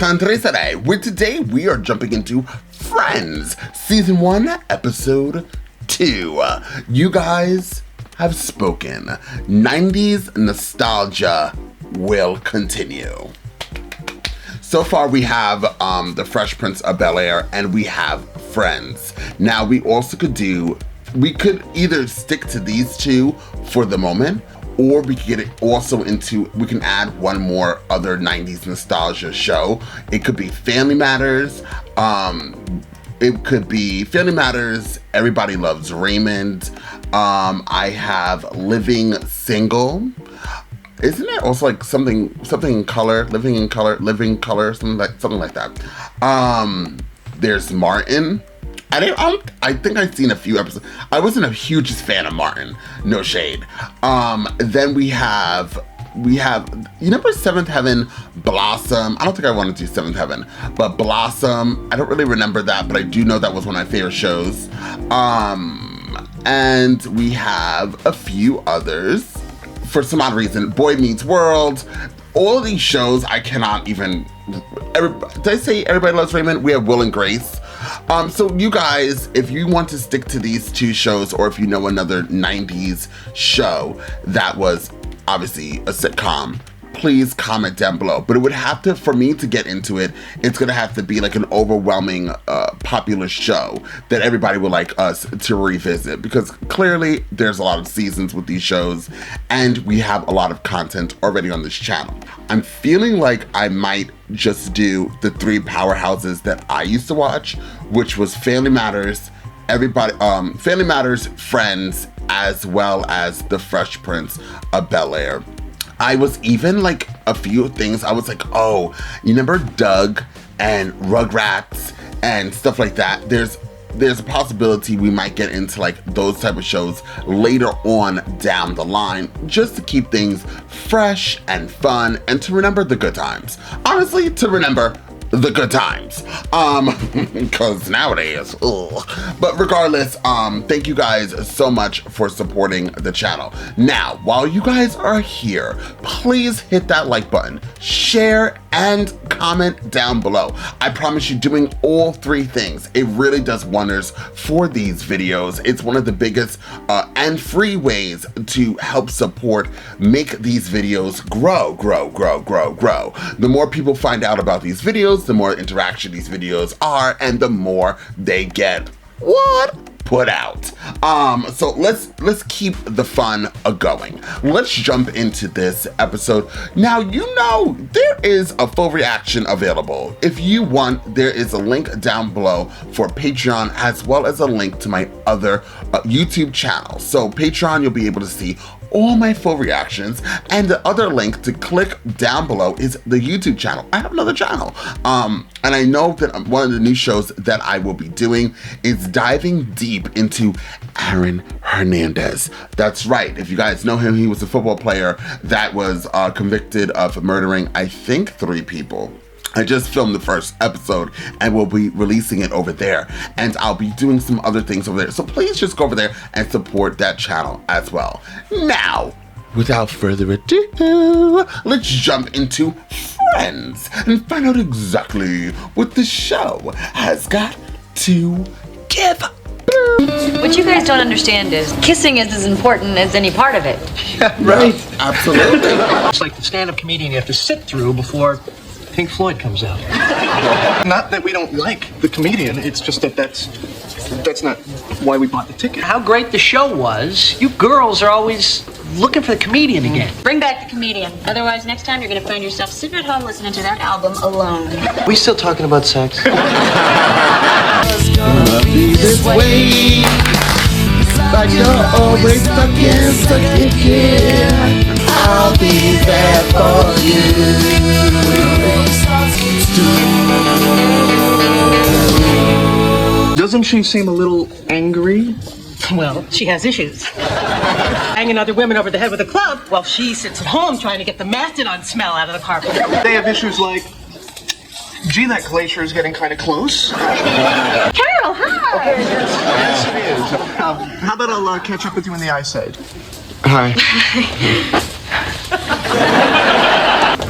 Andre today, where today we are jumping into Friends, Season 1, Episode 2. You guys have spoken. 90s nostalgia will continue. So far we have The Fresh Prince of Bel-Air and we have Friends. Now we could either stick to these two for the moment, or we could get it also into, we can add one more other 90s nostalgia show. It could be Family Matters. It could be Family Matters, Everybody Loves Raymond. I have Living Single. Isn't it also like something in color, living color, something like that. There's Martin. I think I've seen a few episodes. I wasn't a huge fan of Martin, no shade. Then we have, you remember Seventh Heaven, Blossom? I don't think I want to do Seventh Heaven, but Blossom, I don't really remember that, but I do know that was one of my favorite shows. And we have a few others. For some odd reason, Boy Meets World. All of these shows, I cannot even, did I say Everybody Loves Raymond? We have Will and Grace. So you guys, if you want to stick to these two shows, or if you know another 90s show that was obviously a sitcom, please comment down below. But it would have to, for me to get into it, it's gonna have to be like an overwhelming popular show that everybody would like us to revisit, because clearly there's a lot of seasons with these shows and we have a lot of content already on this channel. I'm feeling like I might just do the three powerhouses that I used to watch, which was Family Matters, Family Matters, Friends, as well as The Fresh Prince of Bel-Air. I was even like a few things, I was like, oh, you remember Doug and Rugrats and stuff like that? There's a possibility we might get into like those type of shows later on down the line, just to keep things fresh and fun and to remember the good times. Honestly, to remember the good times, because nowadays, ugh. But regardless, thank you guys so much for supporting the channel. Now, while you guys are here, please hit that like button, share, and comment down below. I promise you, doing all three things, it really does wonders for these videos. It's one of the biggest and free ways to help support, make these videos grow. The more people find out about these videos, the more interaction these videos are, and the more they get put out. So let's keep the fun going. Let's jump into this episode. Now, you know, there is a full reaction available. If you want, there is a link down below for Patreon, as well as a link to my other YouTube channel. So Patreon, you'll be able to see all my full reactions, and the other link to click down below is the YouTube channel. I have another channel, and I know that one of the new shows that I will be doing is diving deep into Aaron Hernandez. That's right, if you guys know him, he was a football player that was convicted of murdering, I think, 3 people. I just filmed the first episode and we'll be releasing it over there, and I'll be doing some other things over there. So please just go over there and support that channel as well. Now, without further ado, let's jump into Friends and find out exactly what the show has got to give. What you guys don't understand is kissing is as important as any part of it. Yeah, right. Yeah, absolutely. It's like the stand-up comedian you have to sit through before Pink Floyd comes out. Not that we don't like the comedian, it's just that that's not why we bought the ticket. How great the show was, you girls are always looking for the comedian again. Bring back the comedian. Otherwise, next time you're gonna find yourself sitting at home listening to that album alone. We still talking about sex? Be this way, like you're always stuck in here. I'll be there for you. Doesn't she seem a little angry? Well, she has issues. Hanging other women over the head with a club while she sits at home trying to get the mastodon smell out of the carpet. They have issues like, gee, that glacier is getting kind of close. Carol, hi! Okay, yes, it is. How about I'll catch up with you in the eyesight? Hi.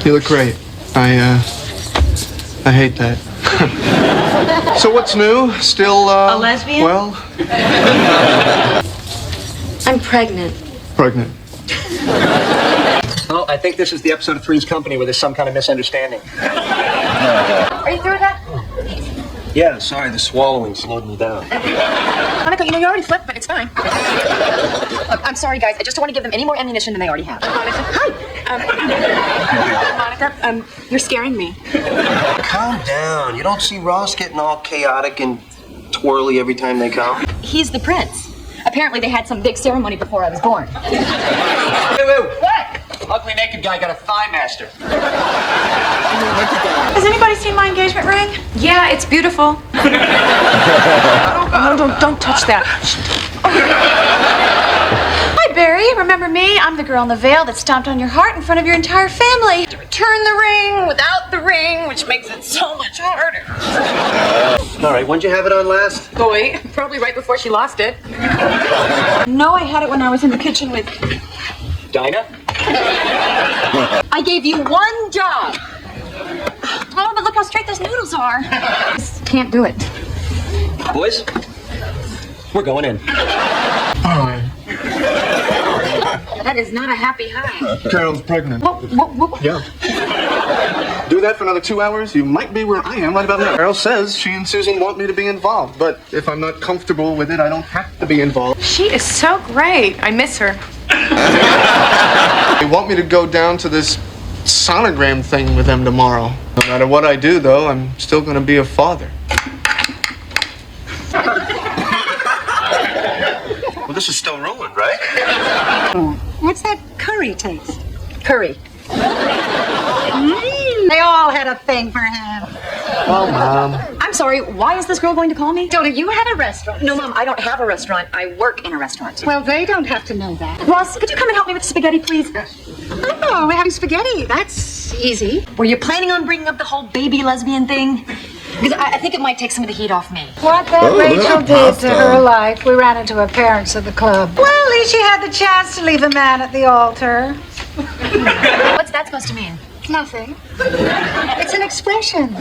You look great. I hate that. So what's new? Still, A lesbian? Well, I'm pregnant. pregnant. Well, I think this is the episode of Three's Company where there's some kind of misunderstanding. Are you through with that? Yeah, sorry, the swallowing slowed me down. Monica, you already flipped, but it's fine. Look, I'm sorry, guys. I just don't want to give them any more ammunition than they already have. Hi. Monica, you're scaring me. Calm down. You don't see Ross getting all chaotic and twirly every time they come? He's the prince. Apparently, they had some big ceremony before I was born. Wait. What? Ugly naked guy got a thigh master. Has anybody seen my engagement ring? Yeah, it's beautiful. Don't touch that. Hi, Barry. Remember me? I'm the girl in the veil that stomped on your heart in front of your entire family. To return the ring without the ring, which makes it so much harder. All right, when'd you have it on last? Boy, probably right before she lost it. No, I had it when I was in the kitchen with... Dinah? I gave you one job. Oh, but look how straight those noodles are. Just can't do it. Boys, we're going in. That is not a happy high. Carol's pregnant. What? Yeah. Do that for another 2 hours, you might be where I am right about now. Carol says she and Susan want me to be involved, but if I'm not comfortable with it, I don't have to be involved. She is so great. I miss her. They want me to go down to this Sonogram thing with them tomorrow. No matter what I do, though, I'm still going to be a father. Well, this is still rolling, right? What's that curry taste? Curry. They all had a thing for him. Oh, Mom. I'm sorry, why is this girl going to call me? Donna, you had a restaurant. No, Mom, I don't have a restaurant. I work in a restaurant. Well, they don't have to know that. Ross, could you come and help me with the spaghetti, please? Oh, we're having spaghetti. That's easy. Were you planning on bringing up the whole baby lesbian thing? Because I think it might take some of the heat off me. What that Rachel did to her life, we ran into her parents at the club. Well, at least she had the chance to leave a man at the altar. What's that supposed to mean? Nothing. It's an expression.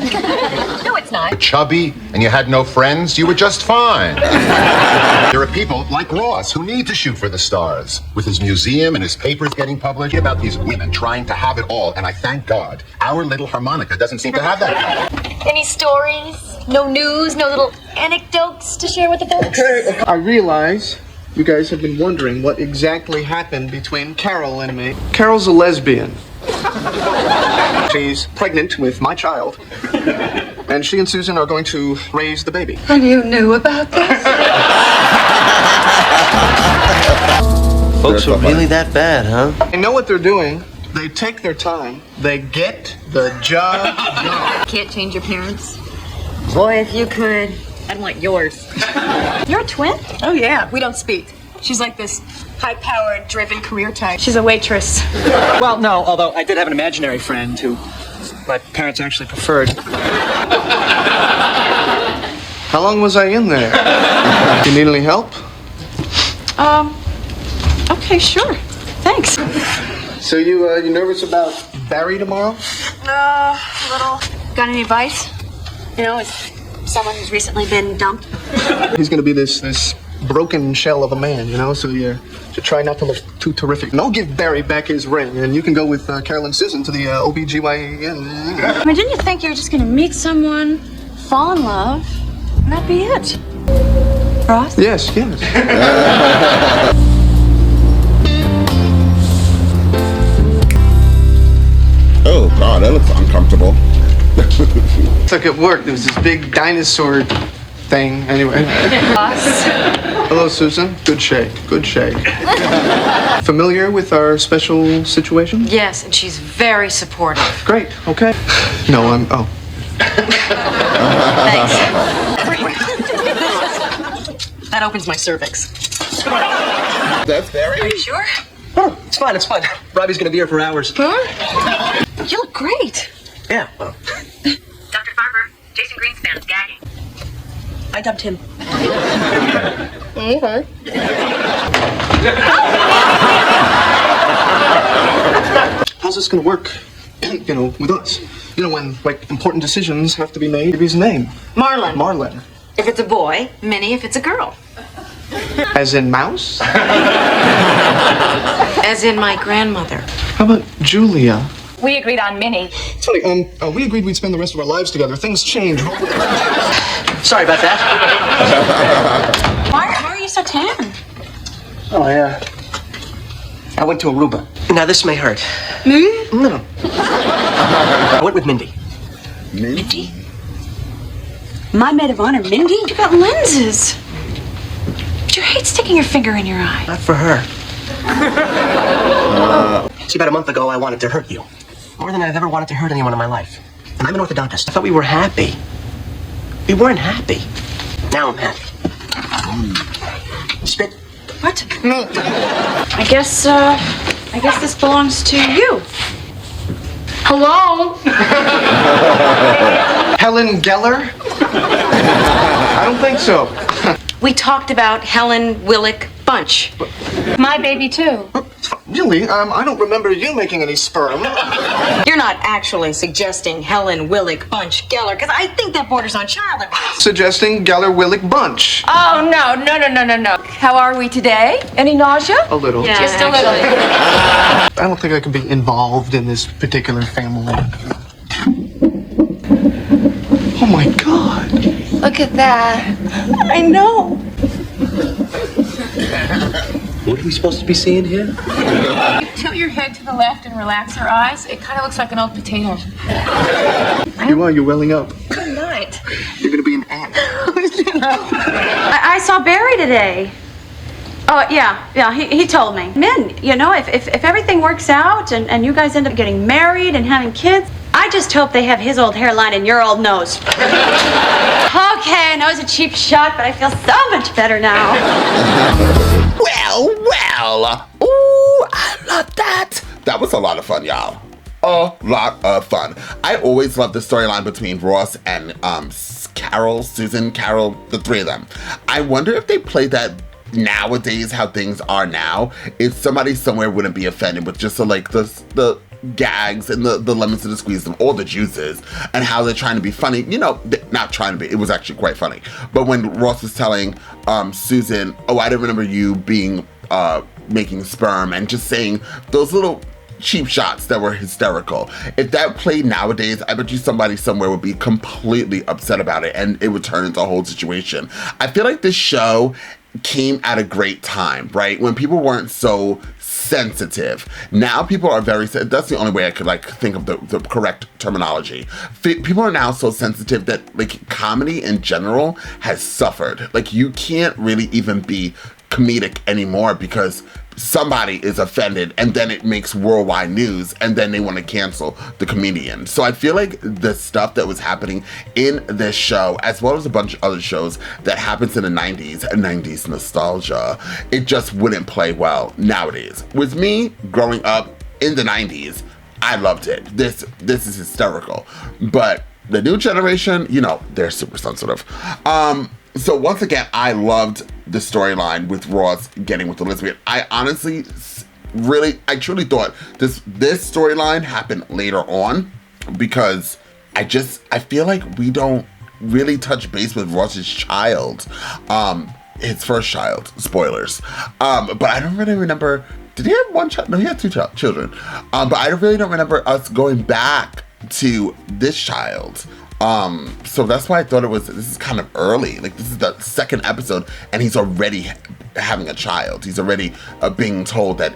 No, it's not. Chubby and you had no friends, you were just fine. There are people like Ross who need to shoot for the stars. With his museum and his papers getting published about these women trying to have it all, and I thank God our little harmonica doesn't seem to have that. Any stories? No news? No little anecdotes to share with the folks? Okay. I realize you guys have been wondering what exactly happened between Carol and me. Carol's a lesbian. She's pregnant with my child. And she and Susan are going to raise the baby. And you knew about this? Folks were really that bad, huh? They know what they're doing. They take their time. They get the job done. Can't change your parents. Boy, if you could. I'd want yours. You're a twin? Oh, yeah. We don't speak. She's like this high-powered, driven career type. She's a waitress. Well, no, although I did have an imaginary friend who my parents actually preferred. How long was I in there? You need any help? Okay, sure. Thanks. So you nervous about Barry tomorrow? A little. Got any advice? You know, as someone who's recently been dumped. He's gonna be this broken shell of a man, you know, so you should try not to look too terrific. And I'll give Barry back his ring, and you can go with Carol and Susan to the OBGYN. I mean, didn't you think you were just gonna meet someone, fall in love, and that'd be it? Ross? Yes. Oh, God, that looks uncomfortable. It's like at work, there was this big dinosaur thing. Anyway. Hello, Susan. Good shake. Familiar with our special situation? Yes, and she's very supportive. Great. Okay. No, oh. Thanks. That opens my cervix. That's very... Are you sure? Oh, it's fine. Robbie's gonna be here for hours. Huh? You look great. Yeah. Well. Dr. Farber, Jason Greenspan's gagging. I dumped him. Okay. How's this gonna work? With us? You know, when, like, important decisions have to be made. His name. Marlon. Marlon. If it's a boy, Minnie if it's a girl. As in mouse? As in my grandmother. How about Julia? We agreed on Minnie. It's funny, we agreed we'd spend the rest of our lives together. Things change. Sorry about that. Why are you so tan? Oh, yeah. I went to Aruba. Now, this may hurt. Me? No. I went with Mindy. Mindy? My maid of honor, Mindy? You got lenses. But you hate sticking your finger in your eye. Not for her. See, about a month ago, I wanted to hurt you. More than I've ever wanted to hurt anyone in my life. And I'm an orthodontist. I thought we were happy. We weren't happy. Now I'm happy. Spit. What? Me. I guess this belongs to you. Hello? Helen Geller? I don't think so. We talked about Helen Willick Bunch. My baby, too. Really? I don't remember you making any sperm. You're not actually suggesting Helen Willick Bunch Geller, because I think that borders on child abuse. Suggesting Geller Willick Bunch. Oh, no. How are we today? Any nausea? A little. Yeah. Just a little. I don't think I can be involved in this particular family. Oh my God. Look at that. I know. What are we supposed to be seeing here? You tilt your head to the left and relax your eyes. It kind of looks like an old potato. You're welling up. Good night. You're gonna be an ant. I saw Barry today. Oh, yeah, he told me. Min, you know, if everything works out and you guys end up getting married and having kids, I just hope they have his old hairline and your old nose. Okay, I know it's a cheap shot, but I feel so much better now. Well. Ooh, I love that. That was a lot of fun, y'all. A lot of fun. I always love the storyline between Ross and Susan, Carol, the three of them. I wonder if they play that nowadays, how things are now, if somebody somewhere wouldn't be offended with just the gags and the lemons to the squeeze them, all the juices, and how they're trying to be funny. You know, not trying to be, it was actually quite funny. But when Ross was telling Susan, oh, I didn't remember you being making sperm, and just saying those little cheap shots that were hysterical. If that played nowadays, I bet you somebody somewhere would be completely upset about it, and it would turn into a whole situation. I feel like this show came at a great time, right? When people weren't so sensitive. Now people are very, that's the only way I could think of the correct terminology. People are now so sensitive that comedy in general has suffered. You can't really even be comedic anymore because somebody is offended and then it makes worldwide news and then they want to cancel the comedian. So I feel like the stuff that was happening in this show, as well as a bunch of other shows that happens in the 90s, 90s nostalgia, it just wouldn't play well nowadays. With me growing up in the 90s, I loved it. This is hysterical. But the new generation, they're super sensitive. So once again, I loved the storyline with Ross getting with Elizabeth. I honestly, I truly thought this storyline happened later on because I feel like we don't really touch base with Ross's child, his first child, spoilers. But I don't really remember, did he have one child? No, he had two children. But I really don't remember us going back to this child. So that's why I thought this is kind of early. This is the second episode and he's already having a child. He's already being told that,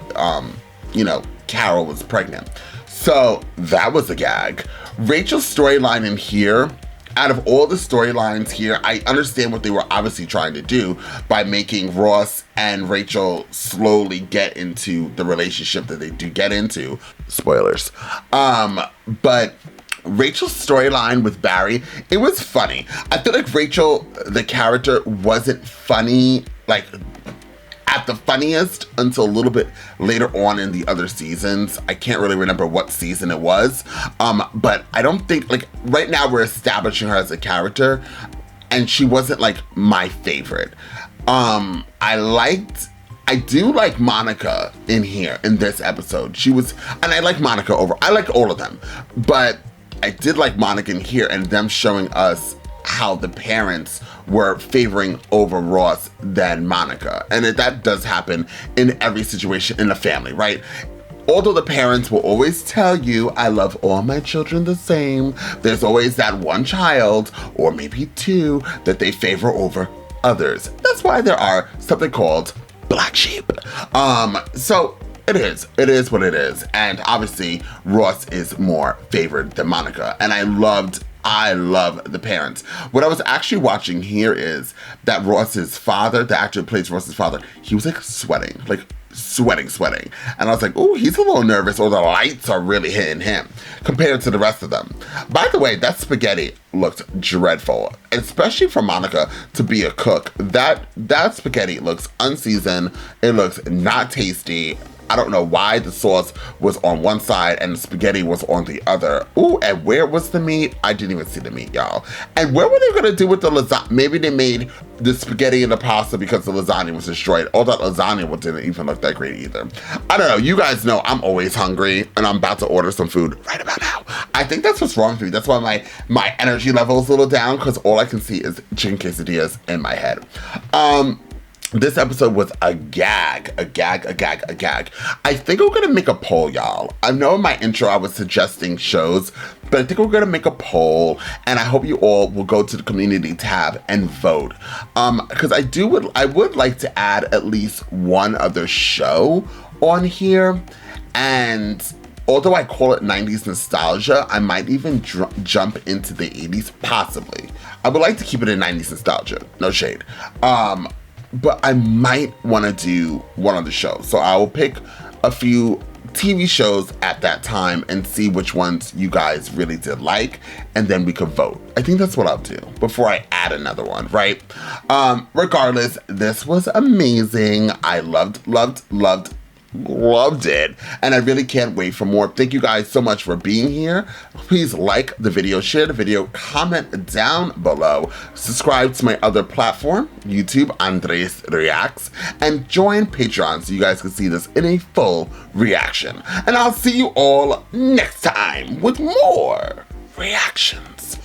Carol was pregnant. So that was a gag. Rachel's storyline in here, out of all the storylines here, I understand what they were obviously trying to do by making Ross and Rachel slowly get into the relationship that they do get into. Spoilers. But Rachel's storyline with Barry, it was funny. I feel like Rachel, the character, wasn't funny, at the funniest until a little bit later on in the other seasons. I can't really remember what season it was. But I don't think, right now we're establishing her as a character, and she wasn't, my favorite. I do like Monica in here, in this episode. And I like Monica I like all of them. But I did like Monica in here and them showing us how the parents were favoring over Ross than Monica. And that does happen in every situation in a family, right? Although the parents will always tell you, I love all my children the same, there's always that one child, or maybe two, that they favor over others. That's why there are something called black sheep. So it is what it is. And obviously Ross is more favored than Monica. And I love the parents. What I was actually watching here is that Ross's father, the actor who plays Ross's father, he was like sweating. And I was like, oh, he's a little nervous, or the lights are really hitting him compared to the rest of them. By the way, that spaghetti looked dreadful, especially for Monica to be a cook. That spaghetti looks unseasoned. It looks not tasty. I don't know why the sauce was on one side and the spaghetti was on the other. Ooh, and where was the meat? I didn't even see the meat, y'all. And what were they gonna do with the lasagna? Maybe they made the spaghetti and the pasta because the lasagna was destroyed. All that lasagna didn't even look that great either. I don't know, you guys know I'm always hungry and I'm about to order some food right about now. I think that's what's wrong with me. That's why my energy level is a little down, because all I can see is chicken quesadillas in my head. This episode was a gag. I think we're gonna make a poll, y'all. I know in my intro I was suggesting shows, but I think we're gonna make a poll, and I hope you all will go to the community tab and vote. Because I would like to add at least one other show on here, and although I call it 90s nostalgia, I might even jump into the 80s, possibly. I would like to keep it in 90s nostalgia, no shade. But I might want to do one of the shows. So I will pick a few TV shows at that time and see which ones you guys really did like, and then we could vote. I think that's what I'll do before I add another one, right? Regardless, this was amazing. I loved it, and I really can't wait for more. Thank you guys so much for being here. Please like the video, share the video, comment down below, subscribe to my other platform, YouTube, Andres Reacts, and join Patreon so you guys can see this in a full reaction. And I'll see you all next time with more reactions.